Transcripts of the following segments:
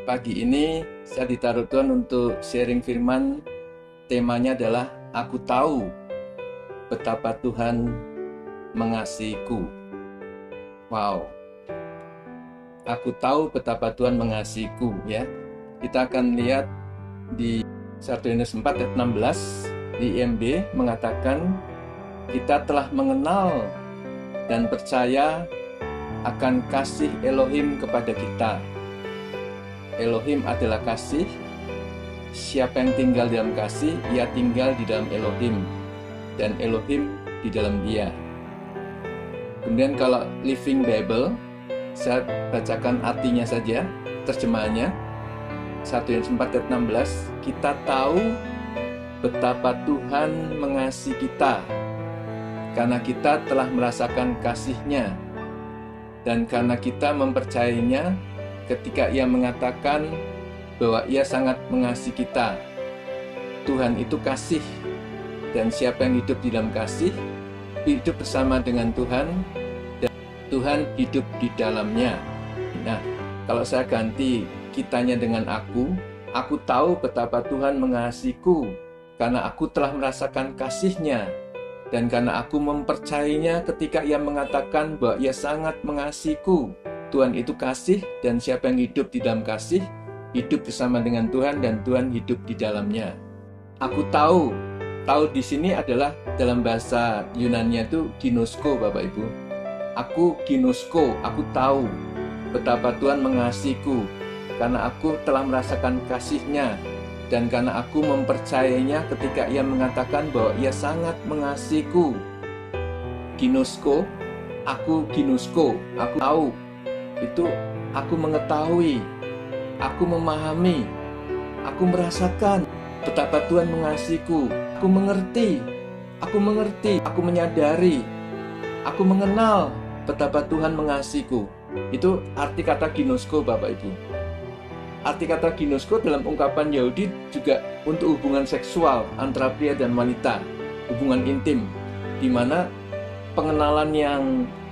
Pagi ini saya ditaruh Tuhan untuk sharing firman. Temanya adalah Aku tahu betapa Tuhan mengasihiku. Wow, aku tahu betapa Tuhan mengasihiku, ya. Kita akan lihat di 1 Yohanes 4 ayat 16 di IMB mengatakan kita telah mengenal dan percaya akan kasih Elohim kepada kita. Elohim adalah kasih. Siapa yang tinggal dalam kasih, ia tinggal di dalam Elohim, dan Elohim di dalam dia. Kemudian kalau Living Bible, saya bacakan artinya saja, terjemahannya. 1 Yohanes 4 ayat 16, kita tahu betapa Tuhan mengasihi kita, karena kita telah merasakan kasih-Nya, dan karena kita mempercayainya ketika Ia mengatakan bahwa Ia sangat mengasihi kita. Tuhan itu kasih, dan siapa yang hidup di dalam kasih, hidup bersama dengan Tuhan, dan Tuhan hidup di dalamnya. Nah, kalau saya ganti kitanya dengan aku tahu betapa Tuhan mengasihiku, karena aku telah merasakan kasih-Nya, dan karena aku mempercayainya ketika Ia mengatakan bahwa Ia sangat mengasihiku. Tuhan itu kasih, dan siapa yang hidup di dalam kasih, hidup bersama dengan Tuhan, dan Tuhan hidup di dalamnya. Aku tahu di sini adalah dalam bahasa Yunani itu ginosko, Bapak Ibu. Aku ginosko, aku tahu betapa Tuhan mengasihiku, karena aku telah merasakan kasih-Nya, dan karena aku mempercayainya ketika Ia mengatakan bahwa Ia sangat mengasihiku. Ginosko, aku tahu. Itu aku mengetahui, aku memahami, aku merasakan betapa Tuhan mengasihiku. Aku mengerti, aku menyadari, aku mengenal betapa Tuhan mengasihiku. Itu arti kata ginosko, Bapak Ibu. Arti kata ginosko dalam ungkapan Yahudi juga untuk hubungan seksual antara pria dan wanita, hubungan intim, di mana pengenalan yang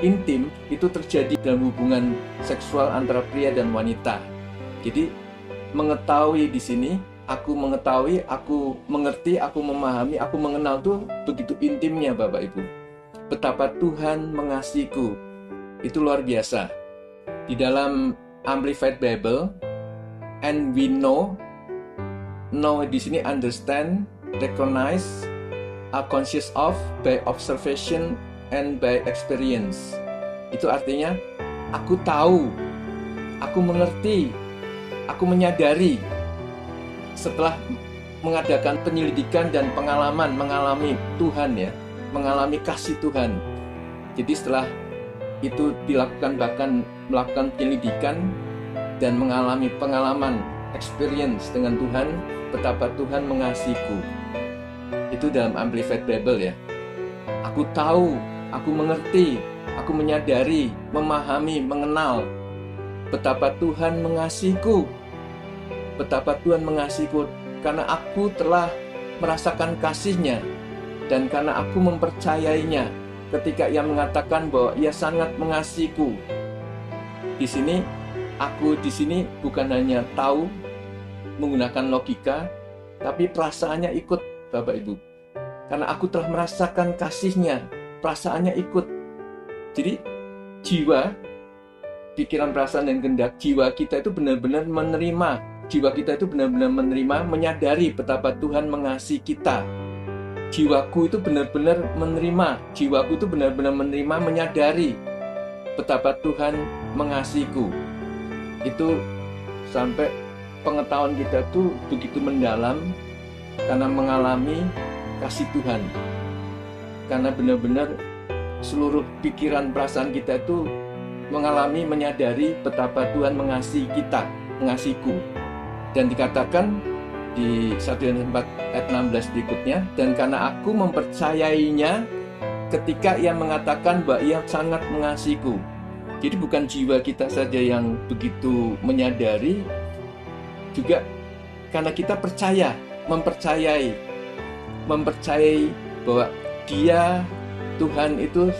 intim itu terjadi dalam hubungan seksual antara pria dan wanita. Jadi mengetahui di sini, aku mengetahui, aku mengerti, aku memahami, aku mengenal tuh begitu intimnya, Bapak Ibu. Betapa Tuhan mengasihiku, itu luar biasa. Di dalam Amplified Bible, and we know di sini understand, recognize, are conscious of by observation and by experience. Itu artinya aku tahu, aku mengerti, aku menyadari setelah mengadakan penyelidikan dan pengalaman, mengalami Tuhan, ya, mengalami kasih Tuhan. Jadi setelah itu dilakukan, bahkan melakukan penyelidikan dan mengalami pengalaman, experience dengan Tuhan, betapa Tuhan mengasihiku. Itu dalam Amplified Bible, ya. Aku tahu, aku mengerti, aku menyadari, memahami, mengenal betapa Tuhan mengasihiku. Betapa Tuhan mengasihiku karena aku telah merasakan kasih-Nya, dan karena aku mempercayainya ketika Ia mengatakan bahwa Ia sangat mengasihiku. Di sini, aku di sini bukan hanya tahu menggunakan logika, tapi perasaannya ikut, Bapak Ibu. Karena aku telah merasakan kasih-Nya, perasaannya ikut. Jadi jiwa, pikiran, perasaan, dan kehendak jiwa kita itu benar-benar menerima. Jiwa kita itu benar-benar menerima, menyadari betapa Tuhan mengasihi kita. Jiwaku itu benar-benar menerima, jiwaku itu benar-benar menerima, menyadari betapa Tuhan mengasihiku. Itu sampai pengetahuan kita itu begitu mendalam karena mengalami kasih Tuhan. Karena benar-benar seluruh pikiran, perasaan kita itu mengalami, menyadari betapa Tuhan mengasihi kita, mengasihiku. Dan dikatakan di 1 Yohanes 4 ayat 16 berikutnya, dan karena aku mempercayainya ketika Ia mengatakan bahwa Ia sangat mengasihiku. Jadi bukan jiwa kita saja yang begitu menyadari, juga karena kita percaya, mempercayai bahwa Dia, Tuhan itu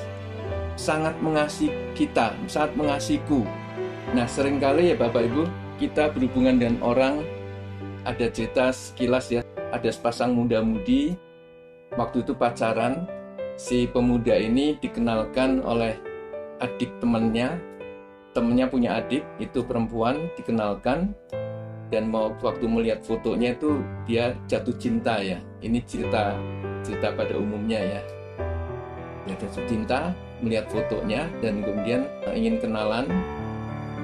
sangat mengasihi kita, sangat mengasihiku. Nah, seringkali, ya Bapak Ibu, kita berhubungan dengan orang, ada cerita sekilas ya, ada sepasang muda-mudi, waktu itu pacaran, si pemuda ini dikenalkan oleh adik temannya punya adik, itu perempuan, dikenalkan, dan waktu melihat fotonya itu dia jatuh cinta ya. Ini cerita pada umumnya ya. Dia jatuh cinta, melihat fotonya, dan kemudian ingin kenalan.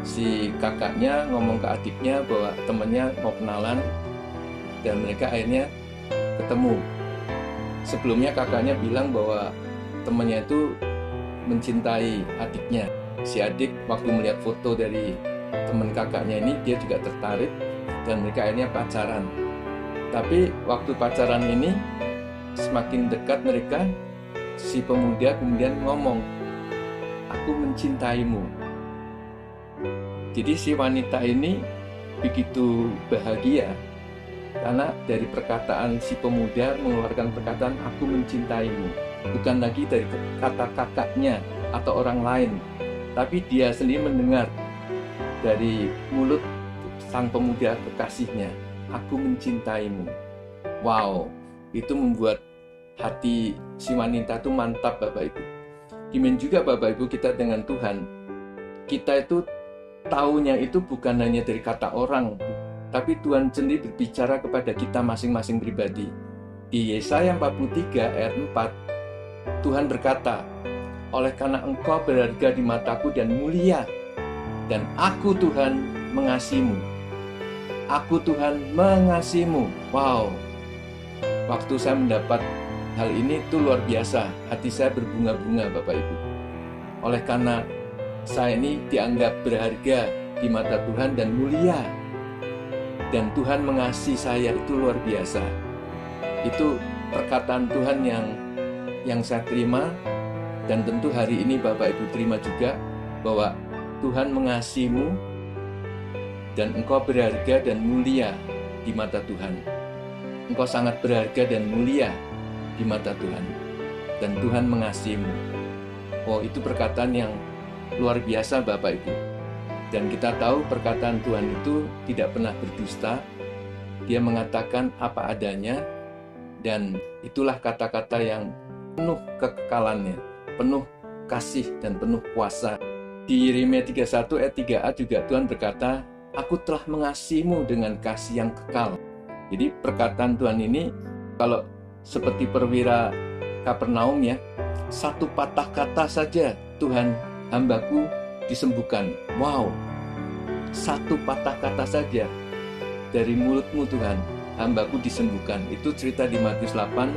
Si kakaknya ngomong ke adiknya bahwa temannya mau kenalan, dan mereka akhirnya ketemu. Sebelumnya kakaknya bilang bahwa temannya itu mencintai adiknya. Si adik waktu melihat foto dari teman kakaknya ini, dia juga tertarik, dan mereka akhirnya pacaran. Tapi waktu pacaran ini semakin dekat mereka, si pemuda kemudian ngomong, "Aku mencintaimu." Jadi si wanita ini begitu bahagia karena dari perkataan si pemuda mengeluarkan perkataan "aku mencintaimu", bukan lagi dari kata kakaknya atau orang lain, tapi dia sendiri mendengar dari mulut sang pemuda kekasihnya, "Aku mencintaimu." Wow, itu membuat hati si wanita itu mantap, Bapak Ibu. Demikian juga Bapak Ibu, kita dengan Tuhan, kita itu taunya itu bukan hanya dari kata orang, tapi Tuhan sendiri berbicara kepada kita masing-masing pribadi. Di Yesaya 43 ayat 4, Tuhan berkata, "Oleh karena engkau berharga di mataku dan mulia, dan aku Tuhan mengasihimu." Aku Tuhan mengasihimu. Wow. Waktu saya mendapat hal ini itu luar biasa. Hati saya berbunga-bunga, Bapak Ibu. Oleh karena saya ini dianggap berharga di mata Tuhan dan mulia, dan Tuhan mengasihi saya, itu luar biasa. Itu perkataan Tuhan yang saya terima, dan tentu hari ini Bapak Ibu terima juga bahwa Tuhan mengasihimu dan engkau berharga dan mulia di mata Tuhan. Engkau sangat berharga dan mulia di mata Tuhan, dan Tuhan mengasihimu. Oh, itu perkataan yang luar biasa Bapak Ibu. Dan kita tahu perkataan Tuhan itu tidak pernah berdusta. Dia mengatakan apa adanya, dan itulah kata-kata yang penuh kekekalannya, penuh kasih dan penuh kuasa. Di Yeremia 31 ayat 3a juga Tuhan berkata, "Aku telah mengasihimu dengan kasih yang kekal." Jadi perkataan Tuhan ini, kalau seperti perwira Kapernaum ya, satu patah kata saja, "Tuhan, hambaku disembuhkan." Wow, satu patah kata saja dari mulutmu, "Tuhan, hambaku disembuhkan." Itu cerita di Matius 8,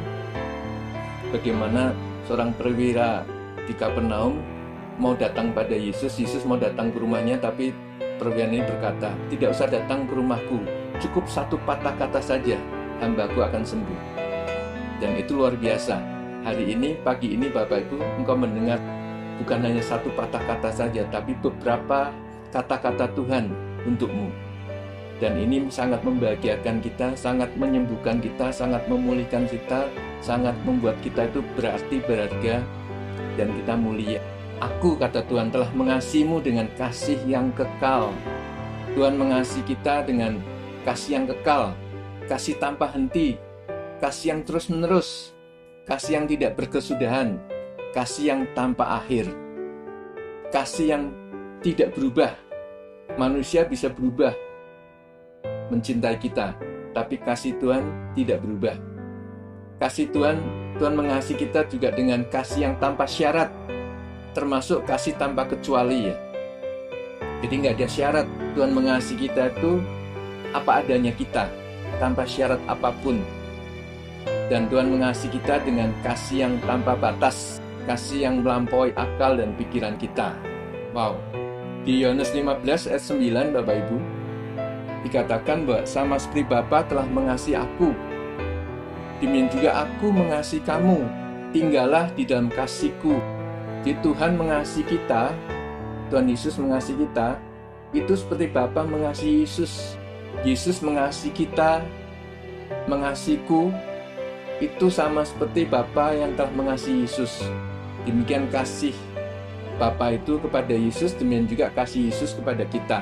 bagaimana seorang perwira di Kapernaum mau datang pada Yesus. Yesus mau datang ke rumahnya, tapi perwira ini berkata, "Tidak usah datang ke rumahku, cukup satu patah kata saja, hambaku akan sembuh." Dan itu luar biasa. Hari ini, pagi ini Bapak Ibu, engkau mendengar bukan hanya satu patah kata saja, tapi beberapa kata-kata Tuhan untukmu. Dan ini sangat membahagiakan kita, sangat menyembuhkan kita, sangat memulihkan kita, sangat membuat kita itu berarti, berharga, dan kita mulia. "Aku," kata Tuhan, "telah mengasihimu dengan kasih yang kekal." Tuhan mengasihi kita dengan kasih yang kekal, kasih tanpa henti, kasih yang terus-menerus, kasih yang tidak berkesudahan, kasih yang tanpa akhir, kasih yang tidak berubah. Manusia bisa berubah mencintai kita, tapi kasih Tuhan tidak berubah. Kasih Tuhan mengasihi kita juga dengan kasih yang tanpa syarat, termasuk kasih tanpa kecuali ya. Jadi nggak ada syarat. Tuhan mengasihi kita itu apa adanya kita, tanpa syarat apapun. Dan Tuhan mengasihi kita dengan kasih yang tanpa batas, kasih yang melampaui akal dan pikiran kita. Wow. Di Yohanes 15 ayat 9 Bapak Ibu, dikatakan bahwa sama seperti Bapa telah mengasihi aku, demikian juga aku mengasihi kamu, tinggallah di dalam kasihku. Jadi Tuhan mengasihi kita, Tuhan Yesus mengasihi kita, itu seperti Bapa mengasihi Yesus. Yesus mengasihi kita, mengasihiku, itu sama seperti Bapa yang telah mengasihi Yesus. Demikian kasih Bapa itu kepada Yesus, demikian juga kasih Yesus kepada kita.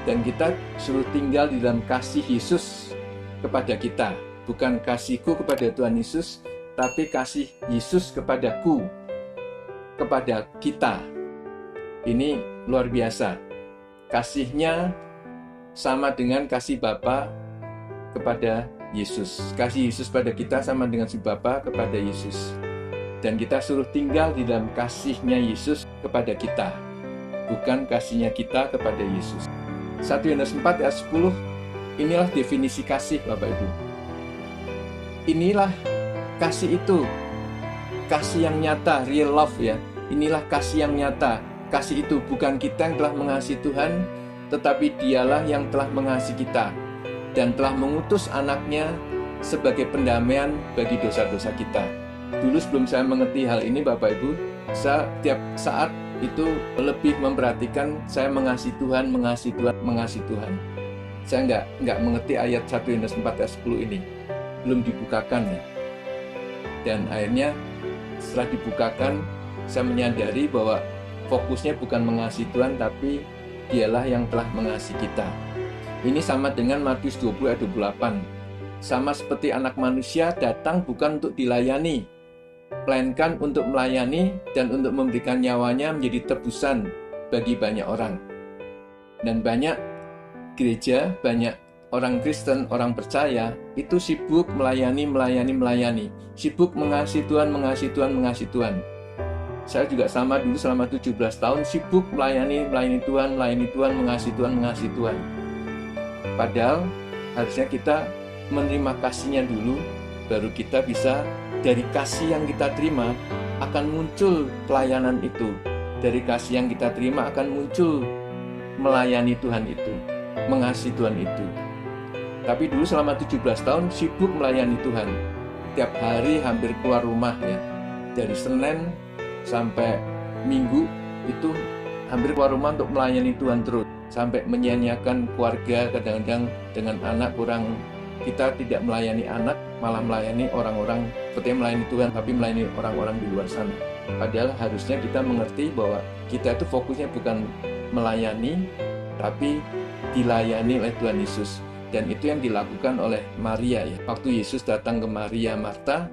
Dan kita suruh tinggal di dalam kasih Yesus kepada kita. Bukan kasihku kepada Tuhan Yesus, tapi kasih Yesus kepadaku, kepada kita. Ini luar biasa. Kasihnya sama dengan kasih Bapa kepada Yesus. Kasih Yesus pada kita sama dengan si Bapa kepada Yesus. Dan kita suruh tinggal di dalam kasihnya Yesus kepada kita, bukan kasihnya kita kepada Yesus. 1 Yohanes 4 ayat 10, inilah definisi kasih, Bapak Ibu. Inilah kasih itu, kasih yang nyata, real love ya. Inilah kasih yang nyata. Kasih itu bukan kita yang telah mengasihi Tuhan, tetapi Dialah yang telah mengasihi kita dan telah mengutus anaknya sebagai pendamaian bagi dosa-dosa kita. Dulu sebelum saya mengerti hal ini, Bapak Ibu, saya tiap saat itu lebih memperhatikan saya mengasihi Tuhan, mengasihi Tuhan, mengasihi Tuhan. Saya nggak mengerti ayat 1 Yohanes 4 ayat 10 ini. Belum dibukakan ya. Dan akhirnya setelah dibukakan, saya menyadari bahwa fokusnya bukan mengasihi Tuhan, tapi Dialah yang telah mengasihi kita. Ini sama dengan Matius 20 ayat 28. Sama seperti anak manusia datang bukan untuk dilayani, melainkan untuk melayani dan untuk memberikan nyawanya menjadi tebusan bagi banyak orang. Dan banyak gereja, banyak orang Kristen, orang percaya itu sibuk melayani. Sibuk mengasihi Tuhan, mengasihi Tuhan, mengasihi Tuhan. Saya juga sama dulu selama 17 tahun sibuk melayani Tuhan, mengasihi Tuhan, mengasihi Tuhan. Padahal harusnya kita menerima kasihnya dulu, baru kita bisa, dari kasih yang kita terima akan muncul pelayanan itu. Dari kasih yang kita terima akan muncul melayani Tuhan itu, mengasihi Tuhan itu. Tapi dulu selama 17 tahun sibuk melayani Tuhan. Tiap hari hampir keluar rumah ya. Dari Senin sampai Minggu itu hampir keluar rumah untuk melayani Tuhan terus. Sampai menyia-nyiakan keluarga, kadang-kadang dengan anak kurang. Kita tidak melayani anak, malah melayani orang-orang seperti melayani Tuhan, tapi melayani orang-orang di luar sana. Padahal harusnya kita mengerti bahwa kita itu fokusnya bukan melayani, tapi dilayani oleh Tuhan Yesus. Dan itu yang dilakukan oleh Maria ya. Waktu Yesus datang ke Maria Marta,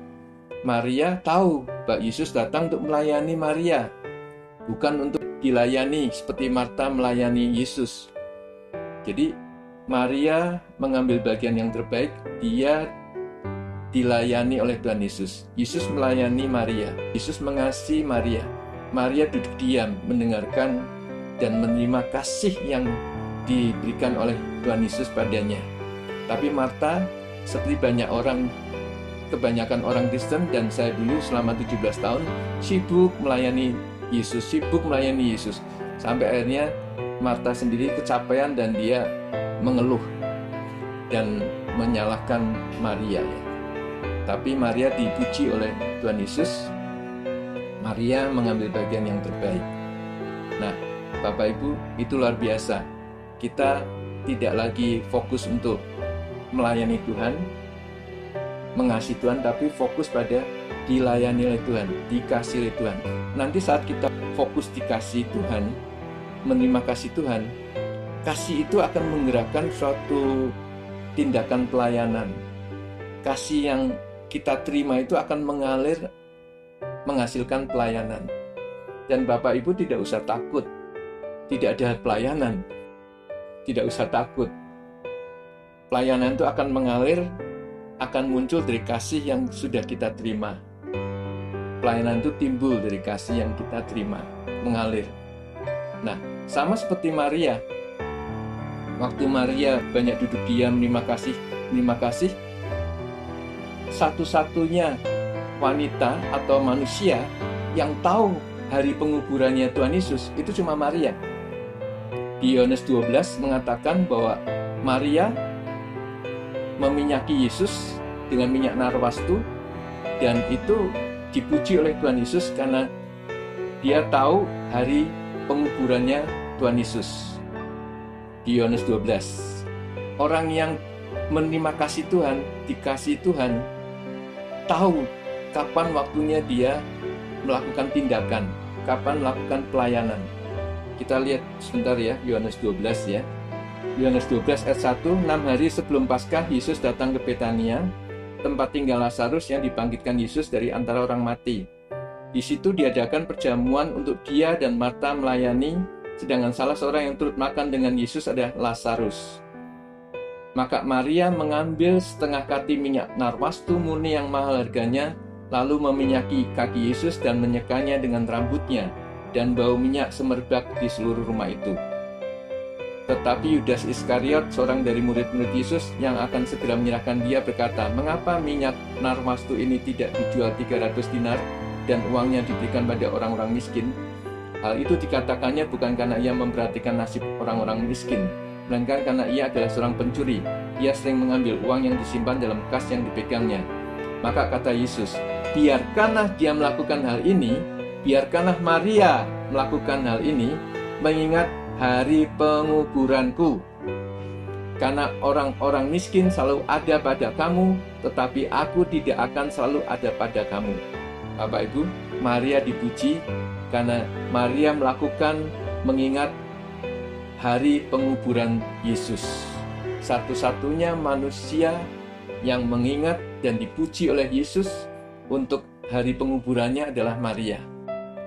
Maria tahu bahwa Yesus datang untuk melayani Maria, bukan untuk dilayani seperti Marta melayani Yesus. Jadi Maria mengambil bagian yang terbaik, dia dilayani oleh Tuhan Yesus. Yesus melayani Maria, Yesus mengasihi Maria. Maria duduk diam, mendengarkan dan menerima kasih yang diberikan oleh Tuhan Yesus padanya. Tapi Marta, seperti kebanyakan orang Kristen dan saya dulu selama 17 tahun, sibuk melayani Yesus. Sampai akhirnya Marta sendiri kecapean dan dia mengeluh dan menyalahkan Maria ya. Tapi Maria dipuji oleh Tuhan Yesus. Maria mengambil bagian yang terbaik. Nah, Bapak Ibu, itu luar biasa. Kita tidak lagi fokus untuk melayani Tuhan, mengasihi Tuhan, tapi fokus pada dilayani oleh Tuhan, dikasihi oleh Tuhan. Nanti saat kita fokus dikasihi Tuhan, menerima kasih Tuhan, kasih itu akan menggerakkan suatu tindakan pelayanan. Kasih yang kita terima itu akan mengalir, menghasilkan pelayanan. Dan Bapak Ibu tidak usah takut, tidak ada pelayanan. Tidak usah takut. Pelayanan itu akan mengalir, akan muncul dari kasih yang sudah kita terima. Pelayanan itu timbul dari kasih yang kita terima, mengalir. Nah, sama seperti Maria. Waktu Maria banyak duduk diam, terima kasih, satu-satunya wanita atau manusia yang tahu hari penguburannya Tuhan Yesus itu cuma Maria. Di Yohanes 12 mengatakan bahwa Maria meminyaki Yesus dengan minyak narwastu, dan itu dipuji oleh Tuhan Yesus karena dia tahu hari penguburannya Tuhan Yesus. Di Yohanes 12, orang yang menerima kasih Tuhan, dikasih Tuhan, tahu kapan waktunya dia melakukan tindakan, kapan melakukan pelayanan. Kita lihat sebentar ya, Yohanes 12 ya. Yohanes 12 ayat 1, 6 hari sebelum Paskah, Yesus datang ke Betania, tempat tinggal Lazarus yang dibangkitkan Yesus dari antara orang mati. Di situ diadakan perjamuan untuk dia dan Marta melayani, sedangkan salah seorang yang turut makan dengan Yesus adalah Lazarus. Maka Maria mengambil setengah kati minyak narwastu murni yang mahal harganya, lalu meminyaki kaki Yesus dan menyekanya dengan rambutnya, dan bau minyak semerbak di seluruh rumah itu. Tetapi Yudas Iskariot, seorang dari murid-murid Yesus yang akan segera menyerahkan dia, berkata, "Mengapa minyak narwastu ini tidak dijual 300 dinar dan uangnya diberikan pada orang-orang miskin?" Hal itu dikatakannya bukan karena ia memperhatikan nasib orang-orang miskin, melainkan karena ia adalah seorang pencuri. Ia sering mengambil uang yang disimpan dalam kas yang dipegangnya. Maka kata Yesus, "Biarkanlah dia melakukan hal ini, biarkanlah Maria melakukan hal ini, mengingat hari penguburanku. Karena orang-orang miskin selalu ada pada kamu, tetapi aku tidak akan selalu ada pada kamu." Bapak Ibu, Maria dipuji karena Maria melakukan mengingat hari penguburan Yesus. Satu-satunya manusia yang mengingat dan dipuji oleh Yesus untuk hari penguburannya adalah Maria.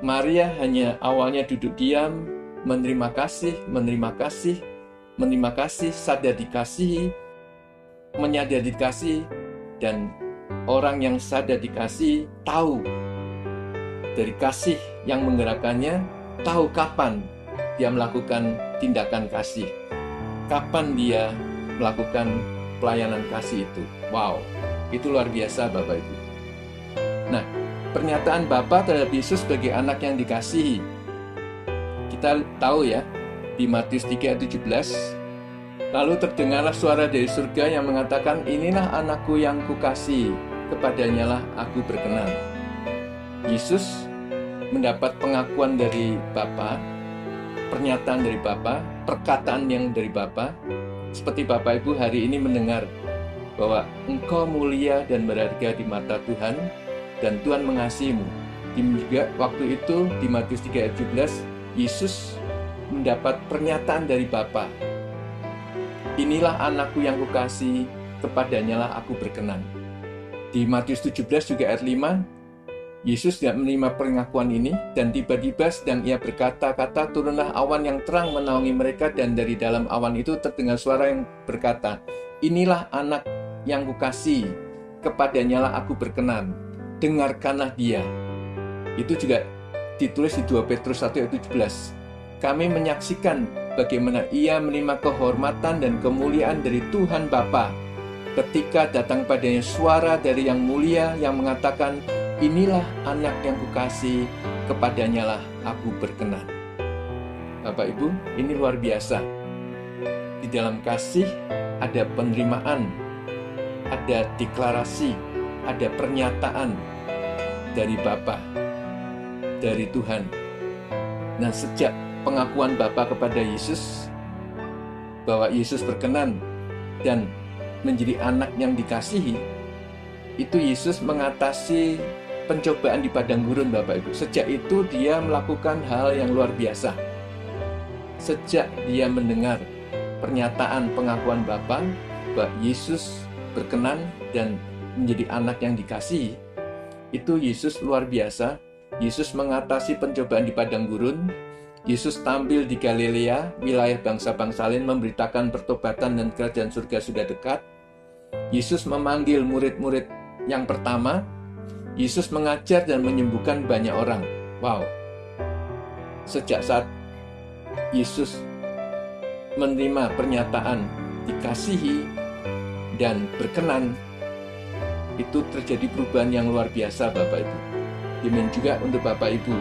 Maria hanya awalnya duduk diam, menerima kasih, sadar dikasihi, menyadari dikasihi, dan orang yang sadar dikasihi tahu dari kasih yang menggerakkannya, tahu kapan dia melakukan tindakan kasih, kapan dia melakukan pelayanan kasih itu. Wow, itu luar biasa Bapak Ibu. Nah, pernyataan Bapa terhadap Yesus sebagai anak yang dikasihi, kita tahu ya, di Matius 3 ayat 17, lalu terdengarlah suara dari surga yang mengatakan, "Inilah anakku yang kukasihi, kepadanyalah aku berkenan." Yesus mendapat pengakuan dari Bapa, pernyataan dari Bapa, perkataan yang dari Bapa, seperti Bapak Ibu hari ini mendengar bahwa engkau mulia dan berharga di mata Tuhan, dan Tuhan mengasihimu. Juga waktu itu di Matius 3 ayat 17, Yesus mendapat pernyataan dari Bapa. "Inilah anakku yang kukasihi, kepadanyalah aku berkenan." Di Matius 17 juga ayat 5, Yesus tidak menerima pengakuan ini, dan tiba-tiba sedang ia berkata-kata, turunlah awan yang terang menaungi mereka, dan dari dalam awan itu terdengar suara yang berkata, "Inilah anak yang kukasihi, kepadanyalah aku berkenan, dengarkanlah dia." Itu juga ditulis di 2 Petrus 1 ayat 17. "Kami menyaksikan bagaimana ia menerima kehormatan dan kemuliaan dari Tuhan Bapa, ketika datang padanya suara dari yang mulia yang mengatakan, 'Inilah anak yang kukasihi, kepadanyalah aku berkenan.'" Bapak Ibu, ini luar biasa. Di dalam kasih ada penerimaan, ada deklarasi, ada pernyataan dari Bapa, dari Tuhan. Nah, sejak pengakuan Bapa kepada Yesus bahwa Yesus berkenan dan menjadi anak yang dikasihi, itu Yesus mengatasi pencobaan di padang gurun, Bapak Ibu. Sejak itu dia melakukan hal yang luar biasa. Sejak dia mendengar pernyataan pengakuan Bapa bahwa Yesus berkenan dan menjadi anak yang dikasihi, itu Yesus luar biasa. Yesus mengatasi pencobaan di padang gurun. Yesus tampil di Galilea, wilayah bangsa-bangsa lain, memberitakan pertobatan dan kerajaan surga sudah dekat. Yesus memanggil murid-murid yang pertama. Yesus mengajar dan menyembuhkan banyak orang. Wow. Sejak saat Yesus menerima pernyataan dikasihi dan berkenan, itu terjadi perubahan yang luar biasa, Bapak Ibu. Demikian juga untuk Bapak Ibu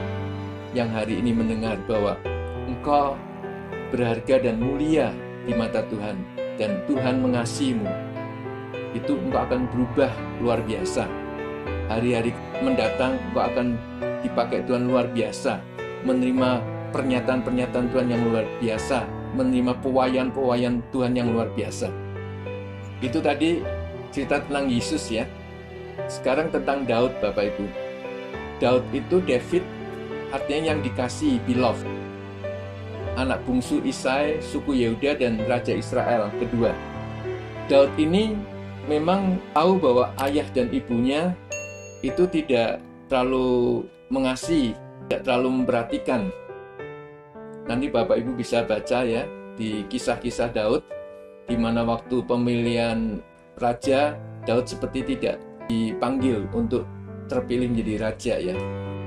yang hari ini mendengar bahwa engkau berharga dan mulia di mata Tuhan, dan Tuhan mengasihimu. Itu engkau akan berubah luar biasa. Hari-hari mendatang engkau akan dipakai Tuhan luar biasa, menerima pernyataan-pernyataan Tuhan yang luar biasa, menerima pewayan-pewayan Tuhan yang luar biasa. Itu tadi cerita tentang Yesus ya. Sekarang tentang Daud, Bapak Ibu. Daud itu David, artinya yang dikasihi, beloved. anak bungsu Isai, suku Yehuda, dan Raja Israel kedua. Daud ini memang tahu bahwa ayah dan ibunya itu tidak terlalu mengasihi, tidak terlalu memperhatikan. Nanti Bapak Ibu bisa baca ya di kisah-kisah Daud, di mana waktu pemilihan raja, Daud seperti tidak dipanggil untuk terpilih menjadi raja ya.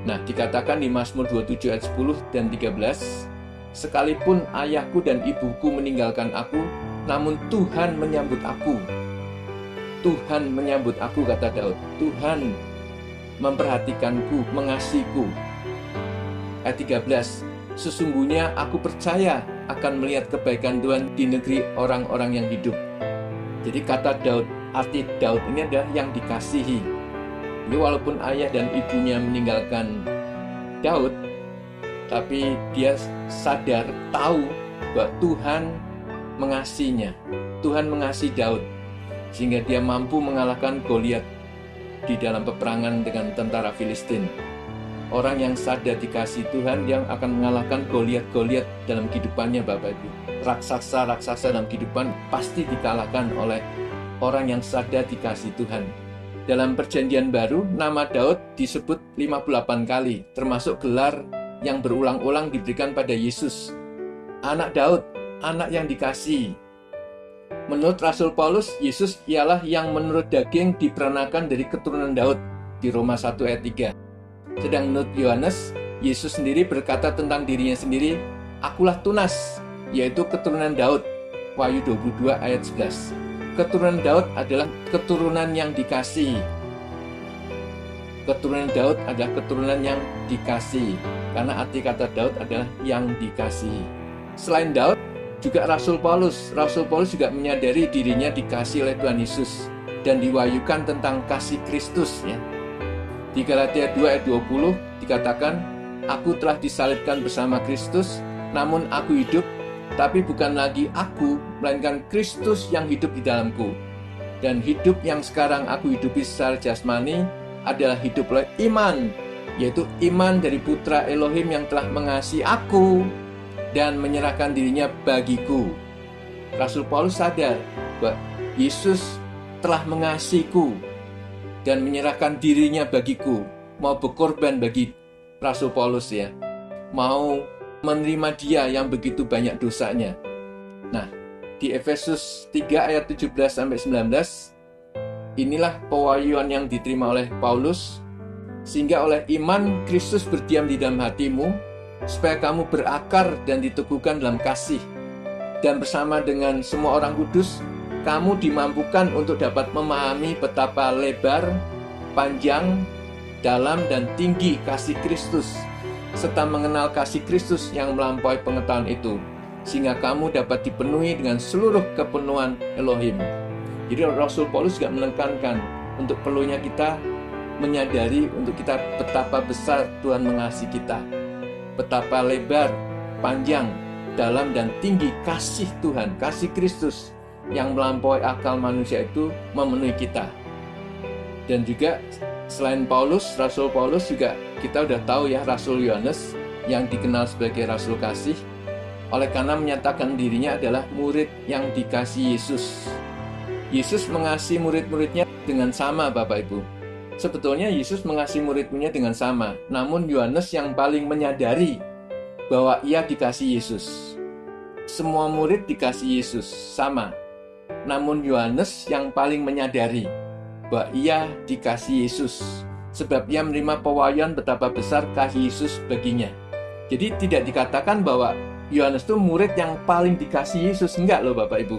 Nah, dikatakan di Mazmur 27 ayat 10 dan 13, sekalipun ayahku dan ibuku meninggalkan aku, namun Tuhan menyambut aku. Tuhan menyambut aku, kata Daud. Tuhan memperhatikanku, mengasihiku. Ayat 13, sesungguhnya aku percaya akan melihat kebaikan Tuhan di negeri orang-orang yang hidup. Jadi kata Daud, arti Daud ini adalah yang dikasihi. Jadi walaupun ayah dan ibunya meninggalkan Daud, tapi dia sadar, tahu bahwa Tuhan mengasihinya. Tuhan mengasihi Daud, sehingga dia mampu mengalahkan Goliat di dalam peperangan dengan tentara Filistin. Orang yang sadar dikasih Tuhan yang akan mengalahkan Goliat-Goliat dalam kehidupannya, Bapak Ibu. Raksasa-raksasa dalam kehidupan pasti dikalahkan oleh orang yang sadar dikasih Tuhan. Dalam Perjanjian Baru, nama Daud disebut 58 kali, termasuk gelar yang berulang-ulang diberikan pada Yesus. Anak Daud, anak yang dikasihi. Menurut Rasul Paulus, Yesus ialah yang menurut daging diperanakan dari keturunan Daud di Roma 1 ayat 3. Sedang menurut Yohanes, Yesus sendiri berkata tentang dirinya sendiri, akulah tunas, yaitu keturunan Daud. Wahyu 22 ayat 11. Keturunan Daud adalah keturunan yang dikasihi. Keturunan Daud adalah keturunan yang dikasihi, karena arti kata Daud adalah yang dikasihi. Selain Daud, juga Rasul Paulus juga menyadari dirinya dikasihi oleh Tuhan Yesus dan diwahyukan tentang kasih Kristus ya. Di Galatia 2 ayat 20 dikatakan, aku telah disalibkan bersama Kristus, namun aku hidup, tapi bukan lagi aku, melainkan Kristus yang hidup di dalamku. Dan hidup yang sekarang aku hidupi secara jasmani adalah hidup oleh iman, yaitu iman dari Putra Elohim yang telah mengasihi aku dan menyerahkan dirinya bagiku. Rasul Paulus sadar bahwa Yesus telah mengasihiku dan menyerahkan dirinya bagiku, mau berkorban bagi Rasul Paulus ya, mau menerima dia yang begitu banyak dosanya. Nah, di Efesus 3 ayat 17-19, inilah pewahyuan yang diterima oleh Paulus, sehingga oleh iman Kristus berdiam di dalam hatimu, supaya kamu berakar dan diteguhkan dalam kasih, dan bersama dengan semua orang kudus, kamu dimampukan untuk dapat memahami betapa lebar, panjang, dalam, dan tinggi kasih Kristus, serta mengenal kasih Kristus yang melampaui pengetahuan itu, sehingga kamu dapat dipenuhi dengan seluruh kepenuhan Elohim. Jadi Rasul Paulus juga menekankan untuk perlunya kita menyadari untuk kita betapa besar Tuhan mengasihi kita, betapa lebar, panjang, dalam, dan tinggi kasih Tuhan, kasih Kristus yang melampaui akal manusia itu memenuhi kita. Dan juga selain Paulus, Rasul Paulus juga kita udah tahu ya, Rasul Yohanes yang dikenal sebagai Rasul Kasih, oleh karena menyatakan dirinya adalah murid yang dikasihi Yesus. Yesus mengasihi murid-muridnya dengan sama, Bapak Ibu. Sebetulnya Yesus mengasihi murid-muridnya dengan sama, namun Yohanes yang paling menyadari bahwa ia dikasihi Yesus. Semua murid dikasihi Yesus sama, namun Yohanes yang paling menyadari bahwa ia dikasihi Yesus, sebab ia menerima pewahyuan betapa besar kasih Yesus baginya. Jadi tidak dikatakan bahwa Yohanes itu murid yang paling dikasihi Yesus, enggak loh Bapak Ibu.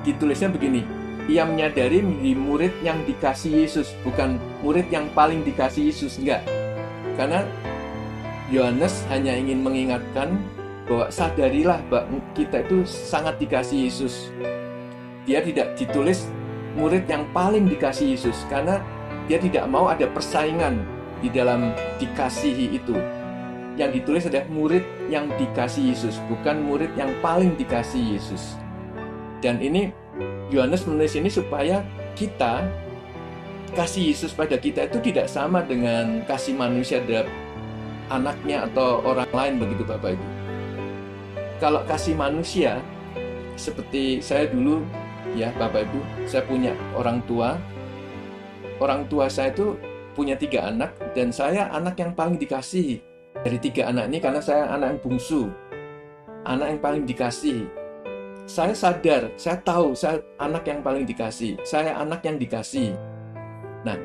Ditulisnya begini, ia menyadari menjadi murid yang dikasihi Yesus, bukan murid yang paling dikasihi Yesus, enggak. Karena Yohanes hanya ingin mengingatkan bahwa sadarilah bahwa kita itu sangat dikasihi Yesus. Dia tidak ditulis murid yang paling dikasihi Yesus, karena dia tidak mau ada persaingan di dalam dikasihi itu. Yang ditulis adalah murid yang dikasihi Yesus, bukan murid yang paling dikasihi Yesus. Dan ini Yohanes menulis ini supaya kita, kasih Yesus pada kita itu tidak sama dengan kasih manusia terhadap anaknya atau orang lain, begitu Bapak Ibu. Kalau kasih manusia, seperti saya dulu, ya Bapak Ibu, saya punya orang tua. Orang tua saya itu punya 3 anak, dan saya anak yang paling dikasihi dari 3 anak ini, karena saya anak yang bungsu, anak yang paling dikasihi. Saya sadar, saya tahu saya anak yang paling dikasihi, saya anak yang dikasihi. Nah,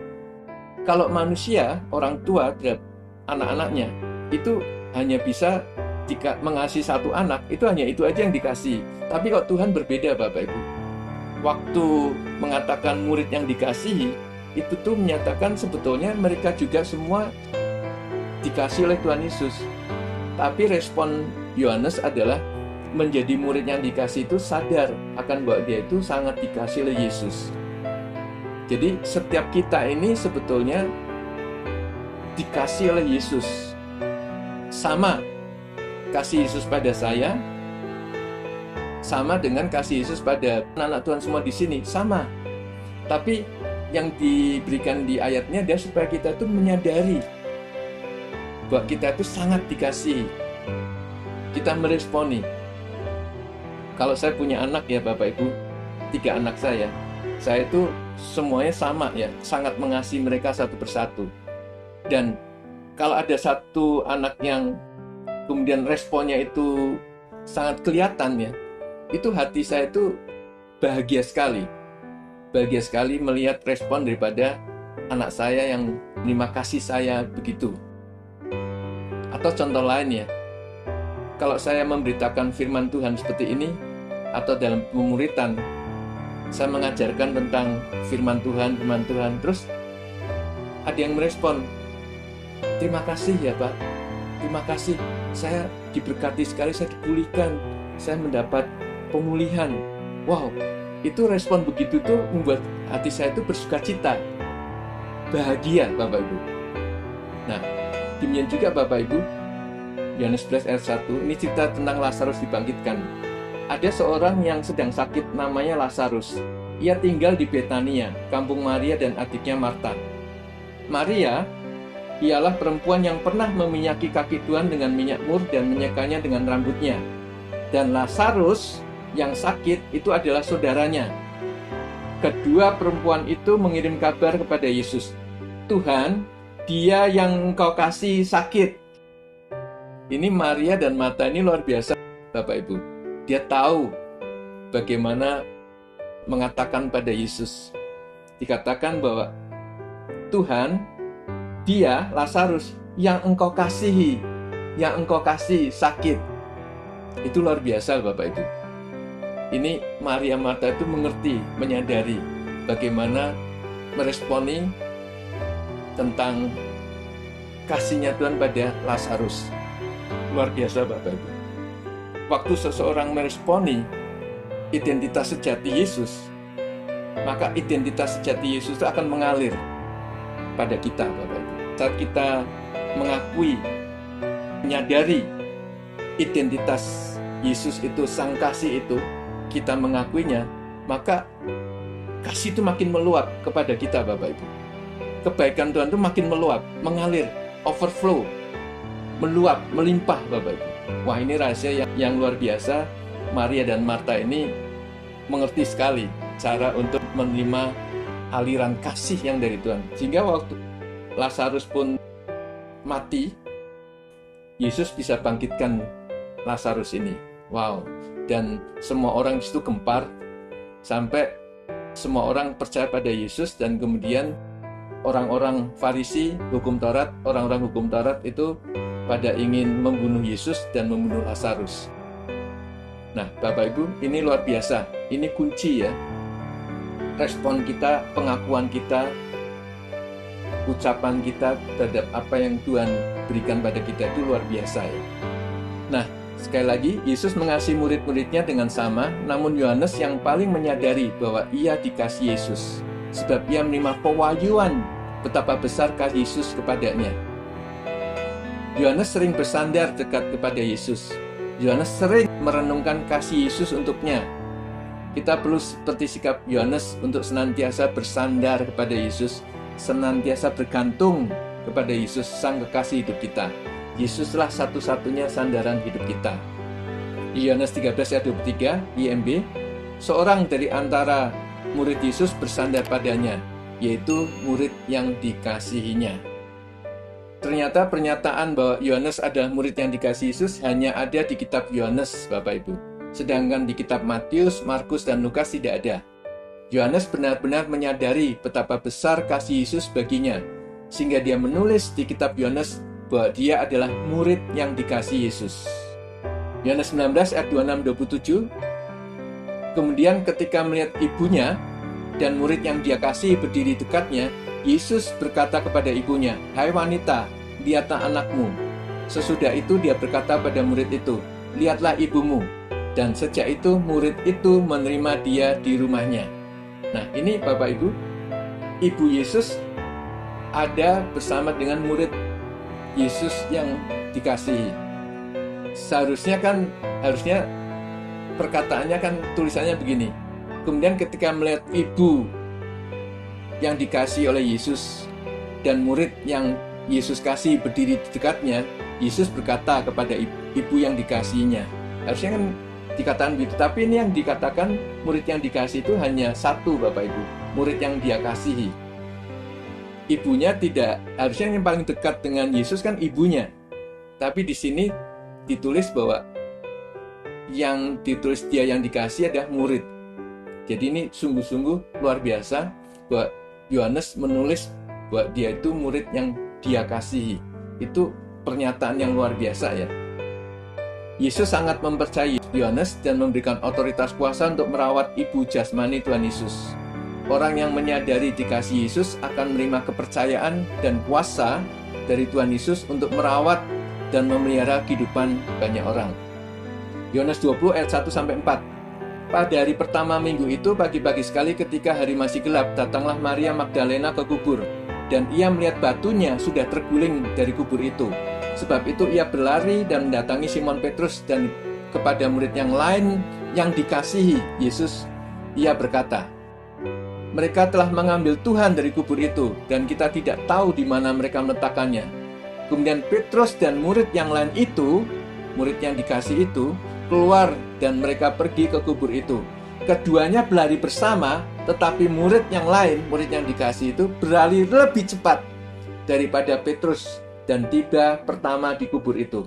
kalau manusia, orang tua terhadap anak-anaknya, itu hanya bisa jika mengasihi 1 anak, itu hanya itu aja yang dikasihi. Tapi kok Tuhan berbeda, Bapak Ibu. Waktu mengatakan murid yang dikasihi, itu tuh menyatakan sebetulnya mereka juga semua dikasihi oleh Tuhan Yesus. Tapi respon Yohanes adalah menjadi murid yang dikasihi itu sadar akan bahwa dia itu sangat dikasihi oleh Yesus. Jadi setiap kita ini sebetulnya dikasihi oleh Yesus. Sama kasih Yesus pada saya, sama dengan kasih Yesus pada anak Tuhan semua di sini, sama. Tapi yang diberikan di ayatnya adalah supaya kita itu menyadari bahwa kita itu sangat dikasihi. Kita meresponi. Kalau saya punya anak ya Bapak Ibu, 3 anak saya itu semuanya sama ya, sangat mengasihi mereka satu persatu. Dan kalau ada satu anak yang kemudian responnya itu sangat kelihatan ya, itu hati saya itu bahagia sekali. Bahagia sekali melihat respon daripada anak saya yang terima kasih saya begitu. Atau contoh lain ya, kalau saya memberitakan firman Tuhan seperti ini, atau dalam pemuritan, saya mengajarkan tentang firman Tuhan, terus ada yang merespon, terima kasih ya Pak, terima kasih, saya diberkati sekali, saya dipulihkan, saya mendapat pemulihan. Wow, itu respon begitu tuh membuat hati saya itu bersuka cita, bahagia Bapak Ibu. Nah, demikian juga Bapak Ibu, Yohanes 11 ayat 1, ini cerita tentang Lazarus dibangkitkan. Ada seorang yang sedang sakit namanya Lazarus. Ia tinggal di Betania, kampung Maria dan adiknya Marta. Maria ialah perempuan yang pernah meminyaki kaki Tuhan dengan minyak mur dan menyekanya dengan rambutnya. Dan Lazarus yang sakit itu adalah saudaranya. Kedua perempuan itu mengirim kabar kepada Yesus, Tuhan, dia yang Engkau kasih sakit. Ini Maria dan Marta ini luar biasa Bapak Ibu. Dia tahu bagaimana mengatakan pada Yesus. Dikatakan bahwa Tuhan, dia, Lazarus, yang Engkau kasihi, yang Engkau kasih sakit. Itu luar biasa Bapak Ibu. Ini Maria Marta itu mengerti, menyadari bagaimana meresponi tentang kasihnya Tuhan pada Lazarus. Luar biasa Bapak Ibu. Waktu seseorang meresponi identitas sejati Yesus, maka identitas sejati Yesus itu akan mengalir pada kita Bapak Ibu. Saat kita mengakui, menyadari identitas Yesus itu, sang kasih itu, kita mengakuinya, maka kasih itu makin meluap kepada kita Bapak Ibu. Kebaikan Tuhan itu makin meluap, mengalir, overflow, meluap, melimpah Bapak Ibu. Wah, ini rahasia yang luar biasa. Maria dan Marta ini mengerti sekali cara untuk menerima aliran kasih yang dari Tuhan. Sehingga waktu Lazarus pun mati, Yesus bisa bangkitkan Lazarus ini. Wow, dan semua orang di situ gempar, sampai semua orang percaya pada Yesus, dan kemudian orang-orang Farisi, orang-orang hukum Taurat itu pada ingin membunuh Yesus dan membunuh Lazarus. Nah, Bapak Ibu, ini luar biasa. Ini kunci ya. Respon kita, pengakuan kita, ucapan kita terhadap apa yang Tuhan berikan pada kita itu luar biasa ya. Nah, sekali lagi, Yesus mengasihi murid-muridnya dengan sama, namun Yohanes yang paling menyadari bahwa ia dikasihi Yesus, sebab ia menerima pewahyuan betapa besar kasih Yesus kepadanya. Yohanes sering bersandar dekat kepada Yesus. Yohanes sering merenungkan kasih Yesus untuknya. Kita perlu seperti sikap Yohanes untuk senantiasa bersandar kepada Yesus, senantiasa bergantung kepada Yesus, sang kekasih hidup kita. Yesuslah satu-satunya sandaran hidup kita. Di Yohanes 13 ayat 23 IMB, seorang dari antara murid Yesus bersandar padanya, yaitu murid yang dikasihinya. Ternyata pernyataan bahwa Yohanes adalah murid yang dikasihi Yesus hanya ada di kitab Yohanes, Bapak Ibu. Sedangkan di kitab Matius, Markus, dan Lukas tidak ada. Yohanes benar-benar menyadari betapa besar kasih Yesus baginya, sehingga dia menulis di kitab Yohanes bahwa dia adalah murid yang dikasihi Yesus. Yohanes 19 ayat 26-27, kemudian ketika melihat ibunya dan murid yang dia kasihi berdiri dekatnya, Yesus berkata kepada ibunya, "Hai wanita, lihatlah anakmu." Sesudah itu dia berkata pada murid itu, "Lihatlah ibumu." Dan sejak itu murid itu menerima dia di rumahnya. Nah, ini Bapak Ibu, ibu Yesus ada bersama dengan murid Yesus yang dikasihi. Harusnya perkataannya kan tulisannya begini. Kemudian ketika melihat ibu yang dikasihi oleh Yesus dan murid yang Yesus kasih berdiri di dekatnya, Yesus berkata kepada ibu yang dikasihinya. Harusnya kan dikatakan begitu, tapi ini yang dikatakan murid yang dikasihi itu hanya satu, Bapak Ibu, murid yang dia kasihi. Ibunya tidak, harusnya yang paling dekat dengan Yesus kan ibunya. Tapi di sini ditulis bahwa yang ditulis dia yang dikasihi adalah murid. Jadi ini sungguh-sungguh luar biasa bahwa Yohanes menulis bahwa dia itu murid yang dia kasihi. Itu pernyataan yang luar biasa ya. Yesus sangat mempercayai Yohanes dan memberikan otoritas kuasa untuk merawat ibu jasmani Tuhan Yesus. Orang yang menyadari dikasihi Yesus akan menerima kepercayaan dan kuasa dari Tuhan Yesus untuk merawat dan memelihara kehidupan banyak orang. Yohanes 20 ayat 1-4. Pada hari pertama minggu itu, pagi-pagi sekali ketika hari masih gelap, datanglah Maria Magdalena ke kubur, dan ia melihat batunya sudah terguling dari kubur itu. Sebab itu ia berlari dan mendatangi Simon Petrus dan kepada murid yang lain yang dikasihi Yesus. Ia berkata, "Mereka telah mengambil Tuhan dari kubur itu, dan kita tidak tahu di mana mereka meletakkannya." Kemudian Petrus dan murid yang lain itu, murid yang dikasihi itu, keluar dan mereka pergi ke kubur itu. Keduanya berlari bersama, tetapi murid yang lain, murid yang dikasihi itu, berlari lebih cepat daripada Petrus dan tiba pertama di kubur itu.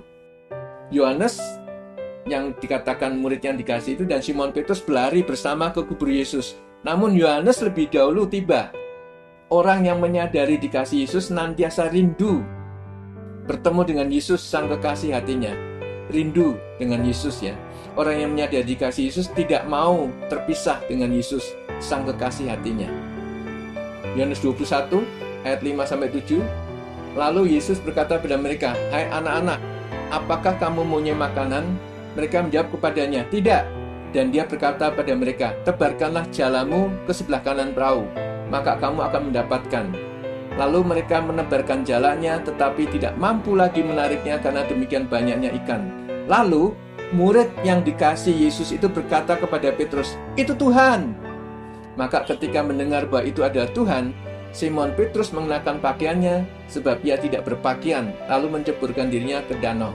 Yohanes yang dikatakan murid yang dikasihi itu dan Simon Petrus berlari bersama ke kubur Yesus. Namun Yohanes lebih dahulu tiba. Orang yang menyadari dikasihi Yesus senantiasa rindu bertemu dengan Yesus sang kekasih hatinya. Rindu dengan Yesus ya. Orang yang menyadari dikasihi Yesus tidak mau terpisah dengan Yesus sang kekasih hatinya. Yohanes 21 ayat 5-7. Lalu Yesus berkata kepada mereka, "Hai anak-anak, apakah kamu mempunyai makanan?" Mereka menjawab kepadanya, "Tidak." Dan dia berkata pada mereka, "Tebarkanlah jalamu ke sebelah kanan perahu, maka kamu akan mendapatkan." Lalu mereka menebarkan jalannya, tetapi tidak mampu lagi menariknya karena demikian banyaknya ikan. Lalu murid yang dikasihi Yesus itu berkata kepada Petrus, "Itu Tuhan." Maka ketika mendengar bahwa itu adalah Tuhan, Simon Petrus mengenakan pakaiannya sebab ia tidak berpakaian, lalu menceburkan dirinya ke danau.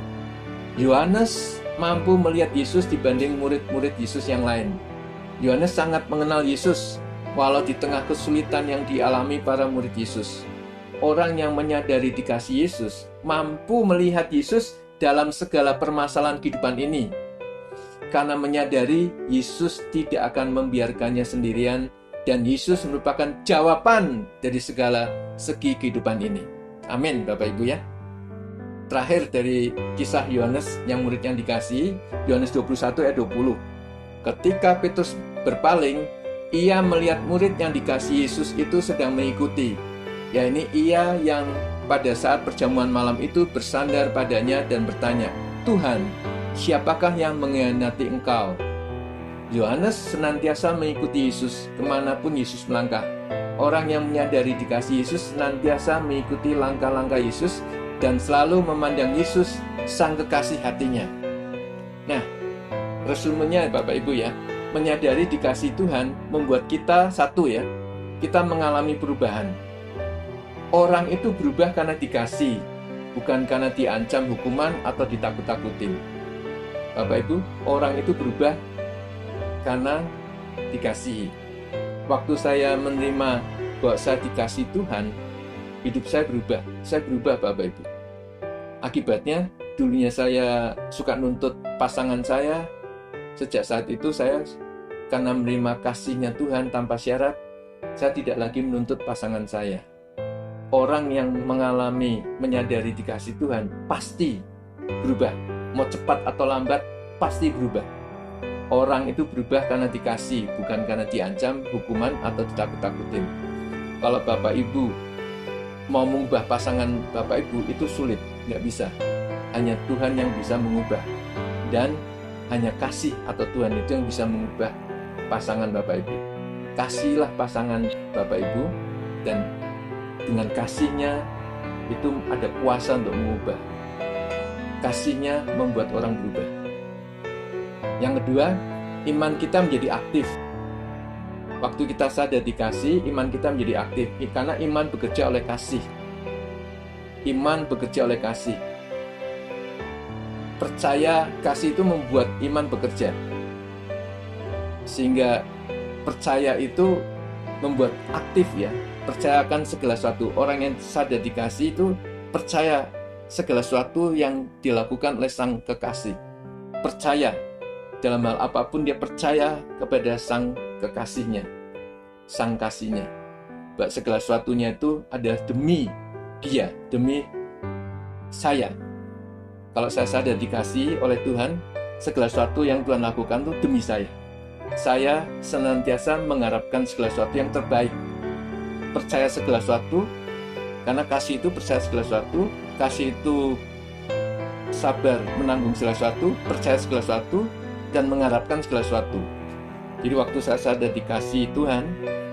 Yohanes mampu melihat Yesus dibanding murid-murid Yesus yang lain. Yohanes sangat mengenal Yesus, walau di tengah kesulitan yang dialami para murid Yesus. Orang yang menyadari dikasihi Yesus mampu melihat Yesus dalam segala permasalahan kehidupan ini. Karena menyadari Yesus tidak akan membiarkannya sendirian, dan Yesus merupakan jawaban dari segala segi kehidupan ini. Amin, Bapak Ibu ya. Terakhir dari kisah Yohanes yang murid yang dikasihi, Yohanes 21 ayat 20. Ketika Petrus berpaling, ia melihat murid yang dikasihi Yesus itu sedang mengikuti. Ya, ini ia yang pada saat perjamuan malam itu bersandar padanya dan bertanya, "Tuhan, siapakah yang mengkhianati engkau?" Yohanes senantiasa mengikuti Yesus kemanapun Yesus melangkah. Orang yang menyadari dikasihi Yesus senantiasa mengikuti langkah-langkah Yesus dan selalu memandang Yesus sang kekasih hatinya. Nah, resumenya Bapak Ibu ya, menyadari dikasihi Tuhan membuat kita satu ya, kita mengalami perubahan. Orang itu berubah karena dikasih, bukan karena diancam hukuman atau ditakut-takutin. Bapak Ibu, orang itu berubah karena dikasihi. Waktu saya menerima bahwa saya dikasih Tuhan, hidup saya berubah. Saya berubah, Bapak Ibu. Akibatnya, dulunya saya suka nuntut pasangan saya. Sejak saat itu saya, karena menerima kasih-Nya Tuhan tanpa syarat, saya tidak lagi menuntut pasangan saya. Orang yang menyadari dikasih Tuhan pasti berubah. Mau cepat atau lambat, pasti berubah. Orang itu berubah karena dikasih, bukan karena diancam, hukuman, atau ditakut-takutin. Kalau Bapak Ibu mau mengubah pasangan Bapak Ibu, itu sulit, nggak bisa. Hanya Tuhan yang bisa mengubah. Dan hanya kasih atau Tuhan itu yang bisa mengubah pasangan Bapak Ibu. Kasihlah pasangan Bapak Ibu, dan dengan kasih-Nya itu ada kuasa untuk mengubah. Kasih-Nya membuat orang berubah. Yang kedua, iman kita menjadi aktif. Waktu kita sadar dikasih, iman kita menjadi aktif. Karena iman bekerja oleh kasih. Iman bekerja oleh kasih. Percaya kasih itu membuat iman bekerja. Sehingga percaya itu membuat aktif ya. Percayakan segala sesuatu. Orang yang sadar dikasih itu percaya segala sesuatu yang dilakukan oleh sang kekasih. Percaya. Dalam hal apapun dia percaya kepada sang kekasihnya, sang kasihnya. Bahwa segala sesuatunya itu adalah demi dia, demi saya. Kalau saya sadar dikasih oleh Tuhan, segala sesuatu yang Tuhan lakukan itu demi saya. Saya senantiasa mengharapkan segala sesuatu yang terbaik. Percaya segala sesuatu, karena kasih itu percaya segala sesuatu, kasih itu sabar menanggung segala sesuatu, percaya segala sesuatu, dan mengharapkan segala sesuatu. Jadi waktu saya sadar dikasih Tuhan,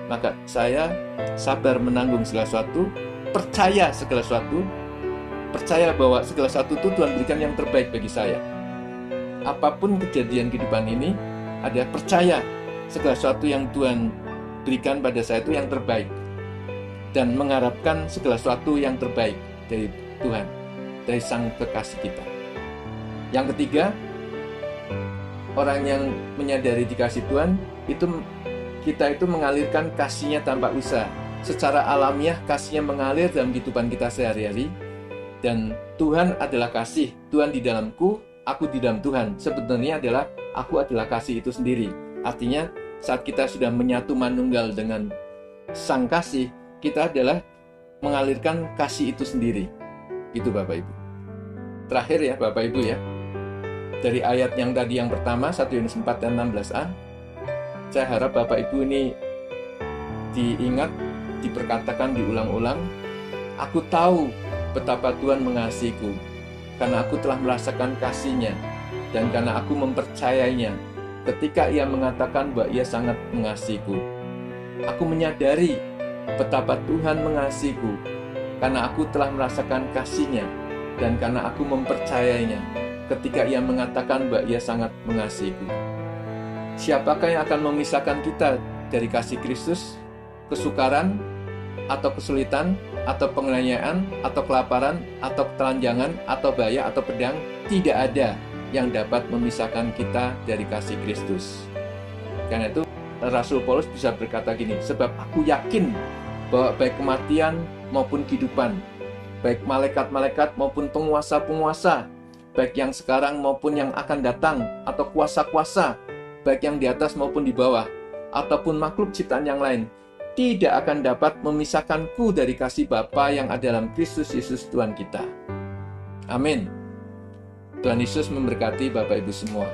maka saya sabar menanggung segala sesuatu, percaya segala sesuatu, percaya bahwa segala sesuatu itu Tuhan berikan yang terbaik bagi saya. Apapun kejadian kehidupan ini, ada percaya segala sesuatu yang Tuhan berikan pada saya itu yang terbaik, dan mengharapkan segala sesuatu yang terbaik dari Tuhan, dari sang kekasih kita. Yang ketiga, orang yang menyadari dikasih Tuhan, kita itu mengalirkan kasih-Nya tanpa usaha. Secara alamiah kasih-Nya mengalir dalam kehidupan kita sehari-hari. Dan Tuhan adalah kasih. Tuhan di dalamku, aku di dalam Tuhan. Sebenarnya adalah aku adalah kasih itu sendiri. Artinya saat kita sudah menyatu manunggal dengan sang kasih, kita adalah mengalirkan kasih itu sendiri. Itu Bapak Ibu. Terakhir ya Bapak Ibu ya. Dari ayat yang tadi yang pertama, 1 Yohanes 4 dan 16a, saya harap Bapak Ibu ini diingat, diperkatakan, diulang-ulang. Aku tahu betapa Tuhan mengasihiku, karena aku telah merasakan kasih-Nya, dan karena aku mempercayainya ketika Ia mengatakan bahwa Ia sangat mengasihiku. Aku menyadari betapa Tuhan mengasihiku, karena aku telah merasakan kasih-Nya, dan karena aku mempercayainya ketika Ia mengatakan bahwa Ia sangat mengasihiku. Siapakah yang akan memisahkan kita dari kasih Kristus? Kesukaran, atau kesulitan, atau penganiayaan, atau kelaparan, atau ketelanjangan, atau bahaya, atau pedang? Tidak ada yang dapat memisahkan kita dari kasih Kristus. Karena itu Rasul Paulus bisa berkata gini, sebab aku yakin bahwa baik kematian maupun kehidupan, baik malaikat-malaikat maupun penguasa-penguasa, baik yang sekarang maupun yang akan datang, atau kuasa-kuasa, baik yang di atas maupun di bawah, ataupun makhluk ciptaan yang lain, tidak akan dapat memisahkanku dari kasih Bapa yang ada dalam Kristus Yesus Tuhan kita. Amin. Tuhan Yesus memberkati Bapak Ibu semua.